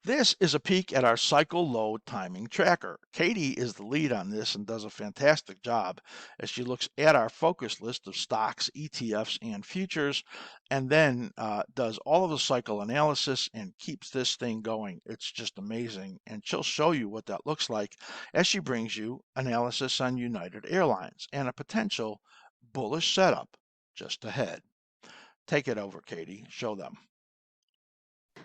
This is a peek at our cycle low timing tracker. Katie is the lead on this and does a fantastic job as she looks at our focus list of stocks, ETFs, and futures, and then does all of the cycle analysis and keeps this thing going. It's just amazing. And she'll show you what that looks like as she brings you analysis on United Airlines and a potential bullish setup just ahead. Take it over, Katie. Show them.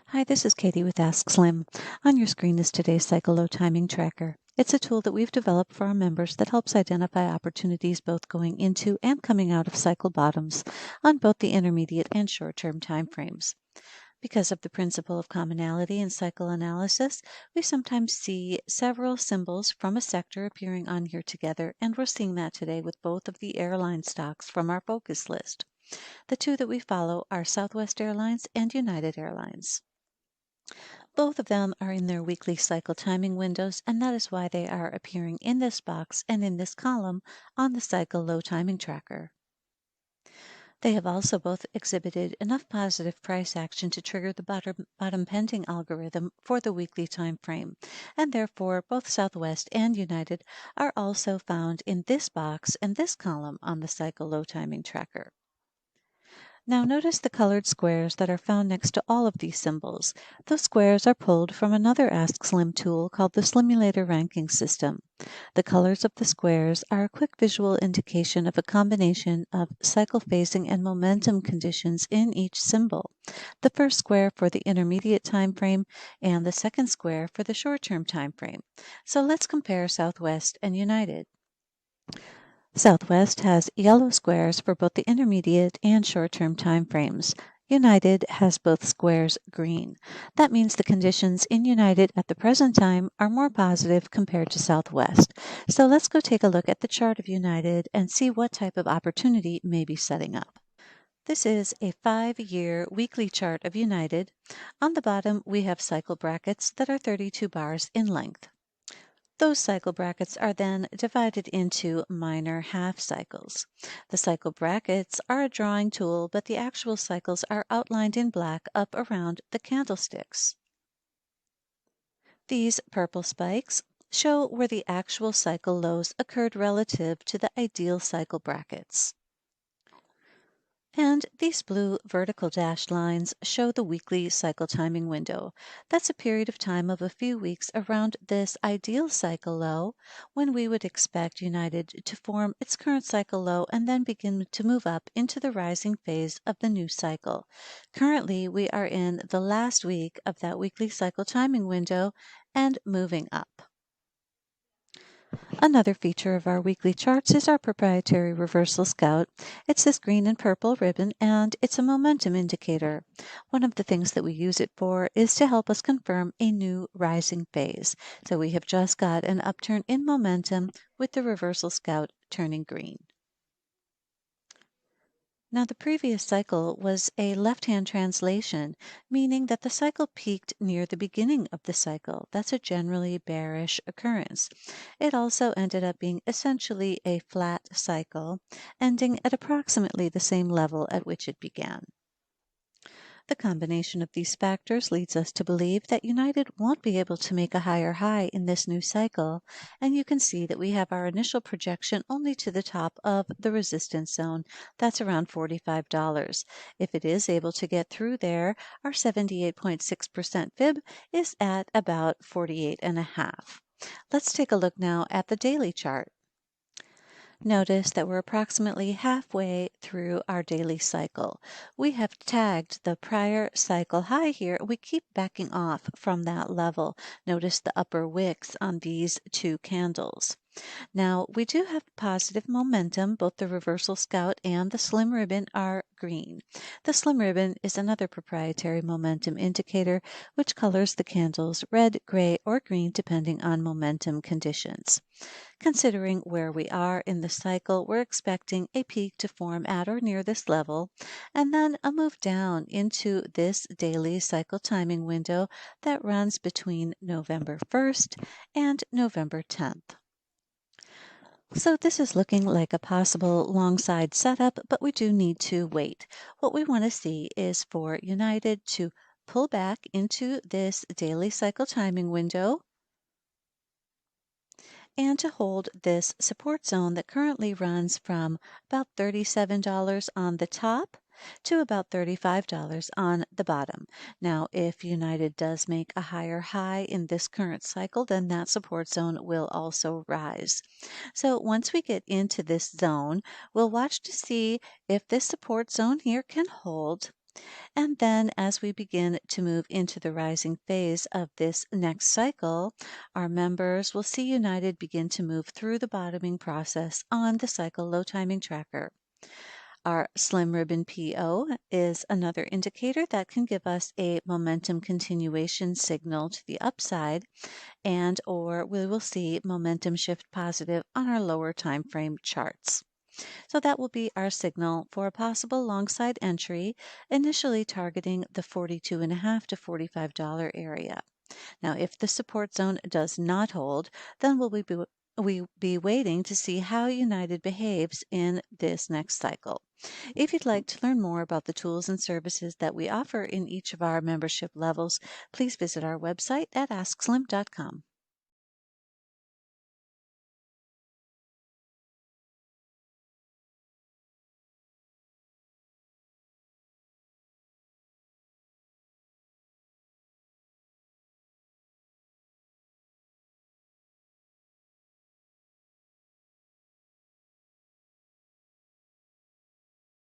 Hi, this is Katie with askSlim. On your screen is today's Cycle Low Timing Tracker. It's a tool that we've developed for our members that helps identify opportunities both going into and coming out of cycle bottoms on both the intermediate and short-term timeframes. Because of the principle of commonality in cycle analysis, we sometimes see several symbols from a sector appearing on here together, and we're seeing that today with both of the airline stocks from our focus list. The two that we follow are Southwest Airlines and United Airlines. Both of them are in their weekly cycle timing windows, and that is why they are appearing in this box and in this column on the cycle low timing tracker. They have also both exhibited enough positive price action to trigger the bottom pending algorithm for the weekly time frame, and therefore both Southwest and United are also found in this box and this column on the cycle low timing tracker. Now notice the colored squares that are found next to all of these symbols. Those squares are pulled from another askSlim tool called the Slimulator Ranking System. The colors of the squares are a quick visual indication of a combination of cycle phasing and momentum conditions in each symbol. The first square for the intermediate time frame and the second square for the short-term time frame. So let's compare Southwest and United. Southwest has yellow squares for both the intermediate and short-term time frames. United has both squares green. That means the conditions in United at the present time are more positive compared to Southwest. So let's go take a look at the chart of United and see what type of opportunity may be setting up. This is a 5-year weekly chart of United. On the bottom, we have cycle brackets that are 32 bars in length. Those cycle brackets are then divided into minor half cycles. The cycle brackets are a drawing tool, but the actual cycles are outlined in black up around the candlesticks. These purple spikes show where the actual cycle lows occurred relative to the ideal cycle brackets. And these blue vertical dashed lines show the weekly cycle timing window. That's a period of time of a few weeks around this ideal cycle low when we would expect United to form its current cycle low and then begin to move up into the rising phase of the new cycle. Currently, we are in the last week of that weekly cycle timing window and moving up. Another feature of our weekly charts is our proprietary reversal scout. It's this green and purple ribbon, and it's a momentum indicator. One of the things that we use it for is to help us confirm a new rising phase. So we have just got an upturn in momentum with the reversal scout turning green. Now, the previous cycle was a left-hand translation, meaning that the cycle peaked near the beginning of the cycle. That's a generally bearish occurrence. It also ended up being essentially a flat cycle, ending at approximately the same level at which it began. The combination of these factors leads us to believe that United won't be able to make a higher high in this new cycle, and you can see that we have our initial projection only to the top of the resistance zone. That's around $45. If it is able to get through there, our 78.6% fib is at about 48.5. Let's take a look now at the daily chart. Notice that we're approximately halfway through our daily cycle. We have tagged the prior cycle high here. We keep backing off from that level. Notice the upper wicks on these two candles. Now, we do have positive momentum. Both the reversal scout and the slim ribbon are green. The slim ribbon is another proprietary momentum indicator, which colors the candles red, gray, or green depending on momentum conditions. Considering where we are in the cycle, we're expecting a peak to form at or near this level, and then a move down into this daily cycle timing window that runs between November 1st and November 10th. So this is looking like a possible long side setup, but we do need to wait. What we want to see is for United to pull back into this daily cycle timing window and to hold this support zone that currently runs from about $37 on the top to about $35 on the bottom. Now, if United does make a higher high in this current cycle, then that support zone will also rise. So once we get into this zone, we'll watch to see if this support zone here can hold. And then as we begin to move into the rising phase of this next cycle, our members will see United begin to move through the bottoming process on the cycle low timing tracker. Our slim ribbon PO is another indicator that can give us a momentum continuation signal to the upside, and or we will see momentum shift positive on our lower time frame charts. So that will be our signal for a possible long side entry, initially targeting the $42.5 to $45 area. Now, if the support zone does not hold, then we be waiting to see how United behaves in this next cycle. If you'd like to learn more about the tools and services that we offer in each of our membership levels, please visit our website at askSlim.com.